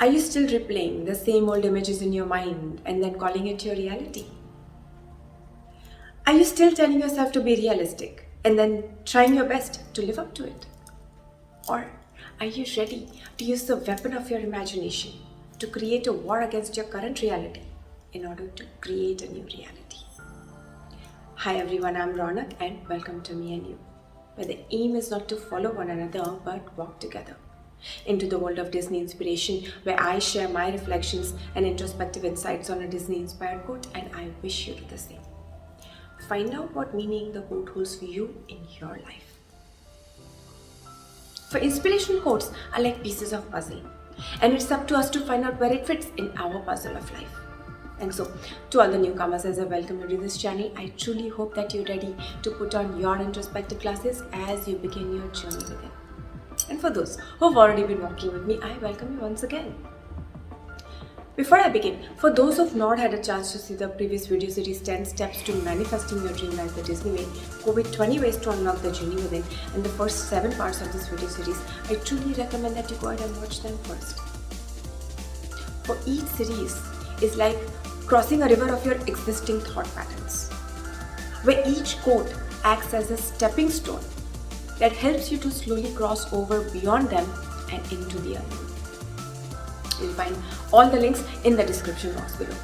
Are you still replaying the same old images in your mind and then calling it your reality? Are you still telling yourself to be realistic and then trying your best to live up to it? Or are you ready to use the weapon of your imagination to create a war against your current reality in order to create a new reality? Hi everyone, I'm Ronak and welcome to Me and You, where the aim is not to follow one another but walk together into the world of Disney inspiration, where I share my reflections and introspective insights on a Disney inspired quote, and I wish you do the same. Find out what meaning the quote holds for you in your life. For inspirational quotes are like pieces of puzzle, and it's up to us to find out where it fits in our puzzle of life. And so, to all the newcomers, as I welcome you to this channel, I truly hope that you're ready to put on your introspective glasses as you begin your journey within. And for those who've already been walking with me, I welcome you once again. Before I begin, for those who've not had a chance to see the previous video series 10 Steps to Manifesting Your Dream Life the Disney Way, COVID 20 Ways to Unlock the Journey Within, and the first 7 parts of this video series, I truly recommend that you go ahead and watch them first. For each series is like crossing a river of your existing thought patterns, where each quote acts as a stepping stone that helps you to slowly cross over beyond them and into the unknown. You'll find all the links in the description box below.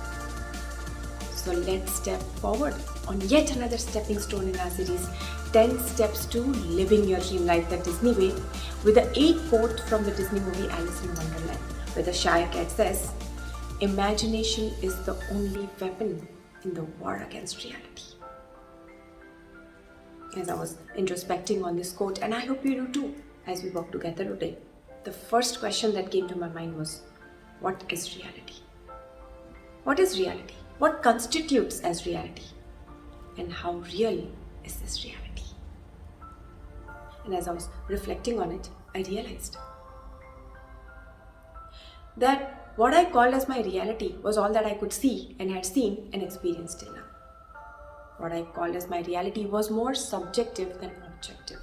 So let's step forward on yet another stepping stone in our series 10 Steps to Living Your Dream Life the Disney Way, with the 8th quote from the Disney movie Alice in Wonderland, where the shy cat says, "Imagination is the only weapon in the war against reality." As I was introspecting on this quote, and I hope you do too as we walk together today, the first question that came to my mind was, what is reality? What is reality? What constitutes as reality? And how real is this reality? And as I was reflecting on it, I realized that what I called as my reality was all that I could see and had seen and experienced till now. What I called as my reality was more subjective than objective.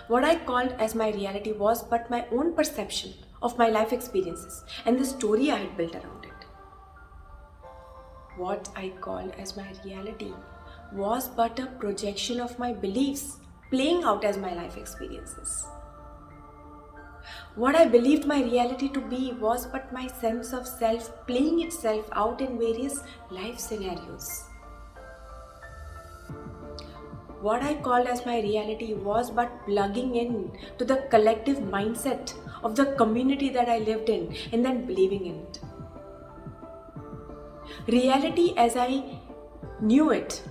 What I called as my reality was but my own perception of my life experiences and the story I had built around it. What I called as my reality was but a projection of my beliefs playing out as my life experiences. What I believed my reality to be was but my sense of self playing itself out in various life scenarios. What I called as my reality was but plugging in to the collective mindset of the community that I lived in and then believing in it. Reality as I knew it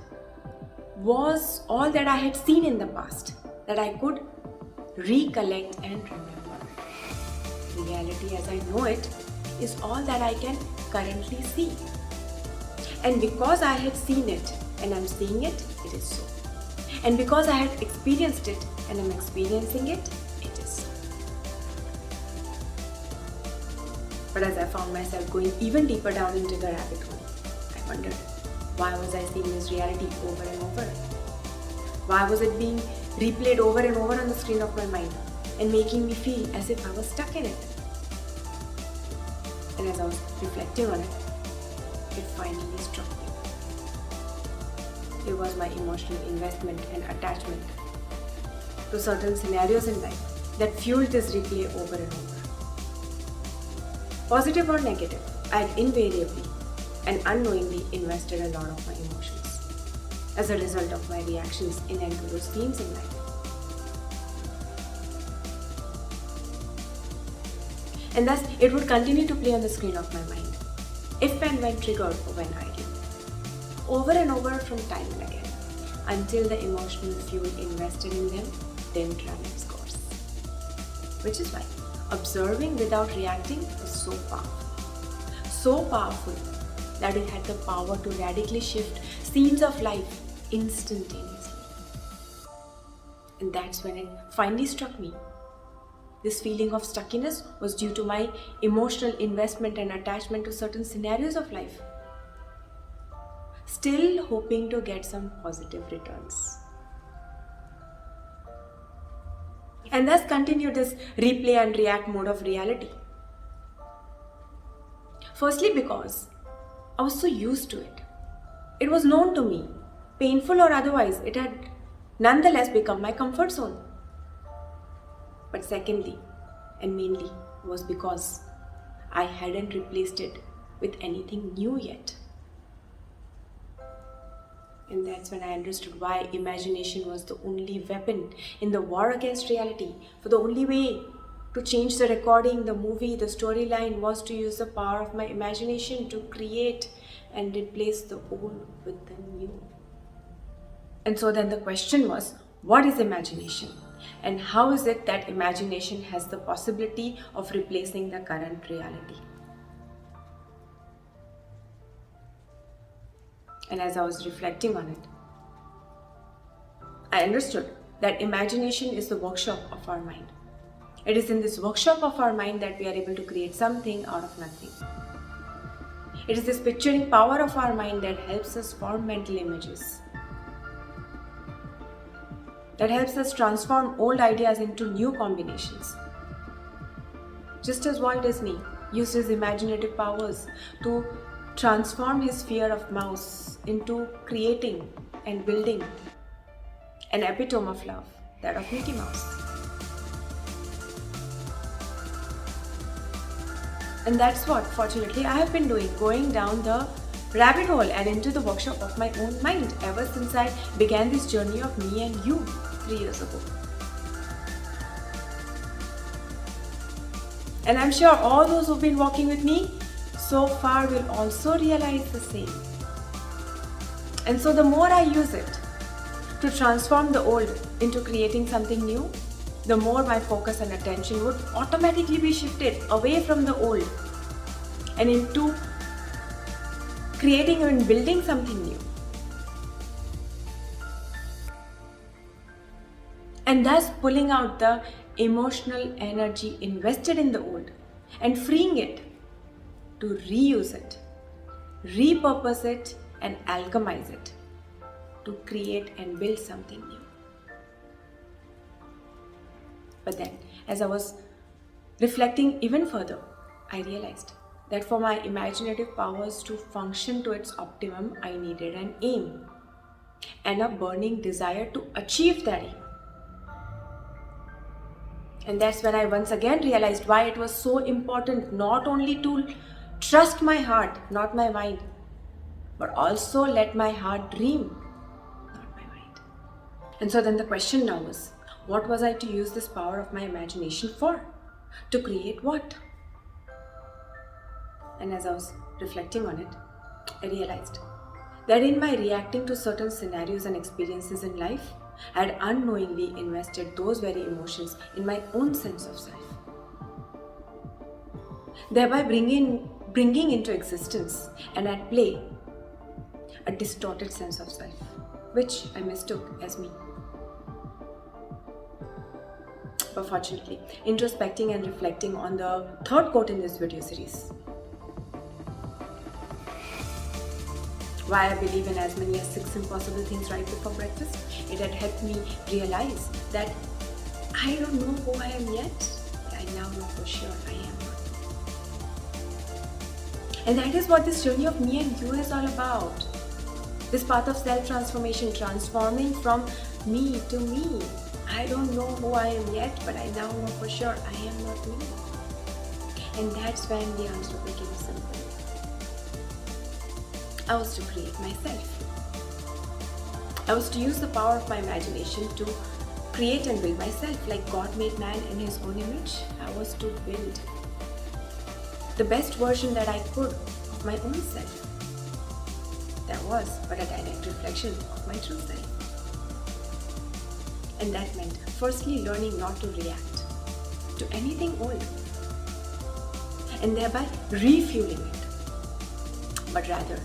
was all that I had seen in the past that I could recollect and remember. Reality as I know it is all that I can currently see. And because I had seen it and I'm seeing it, it is so. And because I had experienced it and I'm experiencing it, it is so. But as I found myself going even deeper down into the rabbit hole, I wondered, why was I seeing this reality over and over? Why was it being replayed over and over on the screen of my mind and making me feel as if I was stuck in it? And as I was reflecting on it, it finally struck me. It was my emotional investment and attachment to certain scenarios in life that fueled this replay over and over. Positive or negative, I had invariably and unknowingly invested a lot of my emotions as a result of my reactions in and to those themes in life. And thus, it would continue to play on the screen of my mind, if and when triggered or when idle, over and over from time and again, until the emotional fuel invested in them didn't run its course. Which is why observing without reacting was so powerful that it had the power to radically shift scenes of life instantaneously. And that's when it finally struck me. This feeling of stuckiness was due to my emotional investment and attachment to certain scenarios of life, still hoping to get some positive returns. And thus continue this replay and react mode of reality Firstly, because I was so used to it. It was known to me. Painful or otherwise, it had nonetheless become my comfort zone. But secondly, and mainly, was because I hadn't replaced it with anything new yet. And that's when I understood why imagination was the only weapon in the war against reality. For the only way to change the recording, the movie, the storyline was to use the power of my imagination to create and replace the old with the new. And so then the question was, what is imagination? And how is it that imagination has the possibility of replacing the current reality? And as I was reflecting on it, I understood that imagination is the workshop of our mind. It is in this workshop of our mind that we are able to create something out of nothing. It is this picturing power of our mind that helps us form mental images, that helps us transform old ideas into new combinations. Just as Walt Disney used his imaginative powers to transform his fear of mouse into creating and building an epitome of love, that of Mickey Mouse. And that's what, fortunately, I have been doing, going down the rabbit hole and into the workshop of my own mind ever since I began this journey of me and you 3 years ago. And I'm sure all those who've been walking with me so far will also realize the same. And so the more I use it to transform the old into creating something new, the more my focus and attention would automatically be shifted away from the old and into creating and building something new. And thus pulling out the emotional energy invested in the old and freeing it to reuse it, repurpose it, and alchemize it to create and build something new. But then, as I was reflecting even further, I realized that for my imaginative powers to function to its optimum, I needed an aim and a burning desire to achieve that aim. And that's when I once again realized why it was so important not only to trust my heart, not my mind, but also let my heart dream, not my mind. And so then the question now was, what was I to use this power of my imagination for? To create what? And as I was reflecting on it, I realized that in my reacting to certain scenarios and experiences in life, I had unknowingly invested those very emotions in my own sense of self, thereby bringing into existence and at play a distorted sense of self, which I mistook as me. But fortunately, introspecting and reflecting on the third quote in this video series, why I believe in as many as 6 impossible things right before breakfast, it had helped me realize that I don't know who I am yet, but I now know for sure I am not. And that is what this journey of me and you is all about. This path of self-transformation, transforming from me to me. I don't know who I am yet, but I now know for sure I am not me. And that's when the answer became simple. I was to create myself. I was to use the power of my imagination to create and build myself. Like God made man in his own image, I was to build the best version that I could of my own self. That was but a direct reflection of my true self. And that meant firstly learning not to react to anything old and thereby refueling it, but rather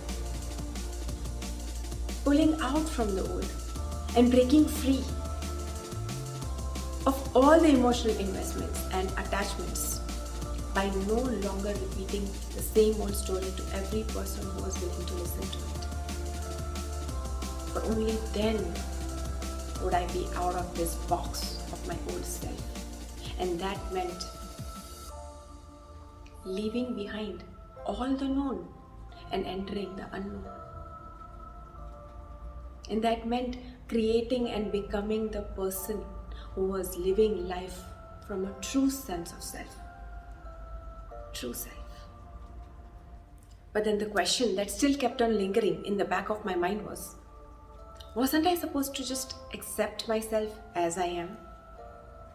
pulling out from the old and breaking free of all the emotional investments and attachments by no longer repeating the same old story to every person who was willing to listen to it. For only then would I be out of this box of my old self. And that meant leaving behind all the known and entering the unknown. And that meant creating and becoming the person who was living life from a true sense of self. True self. But then the question that still kept on lingering in the back of my mind was, wasn't I supposed to just accept myself as I am?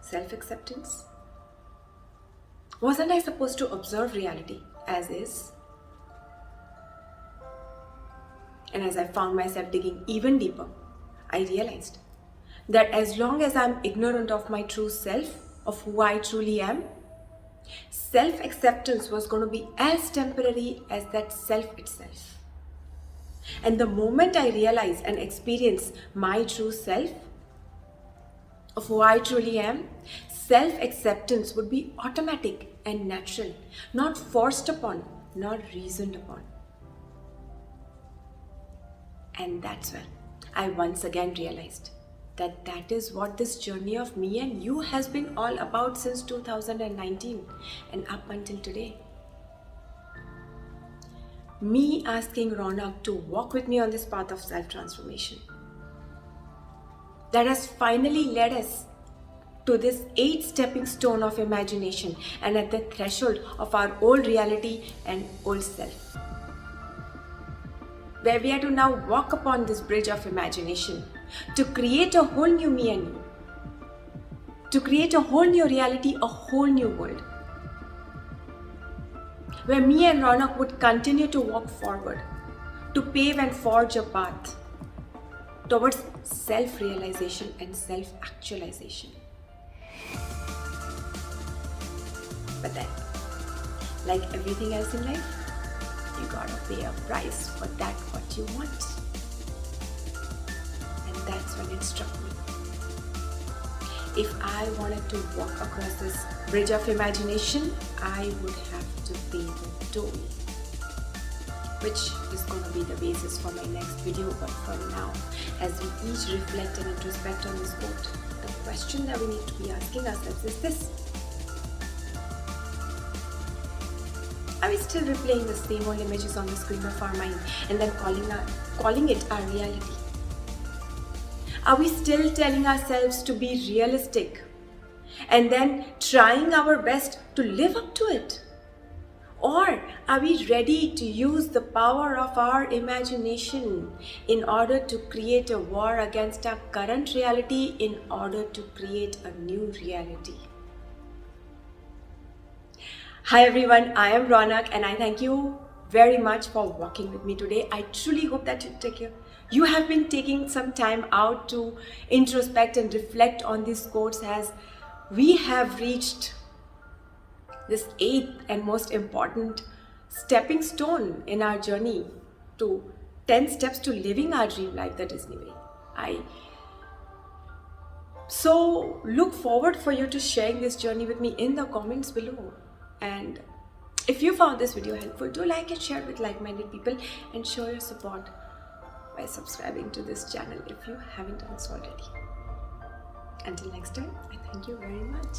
Self-acceptance? Wasn't I supposed to observe reality as is? And as I found myself digging even deeper, I realized that as long as I'm ignorant of my true self, of who I truly am, self-acceptance was going to be as temporary as that self itself. And the moment I realize and experience my true self, of who I truly am, self-acceptance would be automatic and natural, not forced upon, not reasoned upon. And that's when I once again realized that that is what this journey of me and you has been all about since 2019 and up until today. Me asking Ronak to walk with me on this path of self-transformation that has finally led us to this 8 stepping stone of imagination and at the threshold of our old reality and old self, where we are to now walk upon this bridge of imagination to create a whole new me and you, to create a whole new reality, a whole new world, where me and Ronak would continue to walk forward, to pave and forge a path towards self-realization and self-actualization. But then, like everything else in life, you gotta pay a price for that what you want. And that's when it struck me. If I wanted to walk across this bridge of imagination, I would have to pay the toll, which is going to be the basis for my next video. But for now, as we each reflect and introspect on this quote, the question that we need to be asking ourselves is this: are we still replaying the same old images on the screen of our mind and then calling it our reality? Are we still telling ourselves to be realistic and then trying our best to live up to it? Or are we ready to use the power of our imagination in order to create a war against our current reality in order to create a new reality? Hi everyone, I am Ronak and I thank you very much for walking with me today. I truly hope that you have been taking some time out to introspect and reflect on these quotes as we have reached this 8th and most important stepping stone in our journey to 10 steps to living our dream life the Disney way. I so look forward for you to sharing this journey with me in the comments below. And if you found this video helpful, do like and share with like-minded people and show your support by subscribing to this channel if you haven't done so already. Until next time, I thank you very much.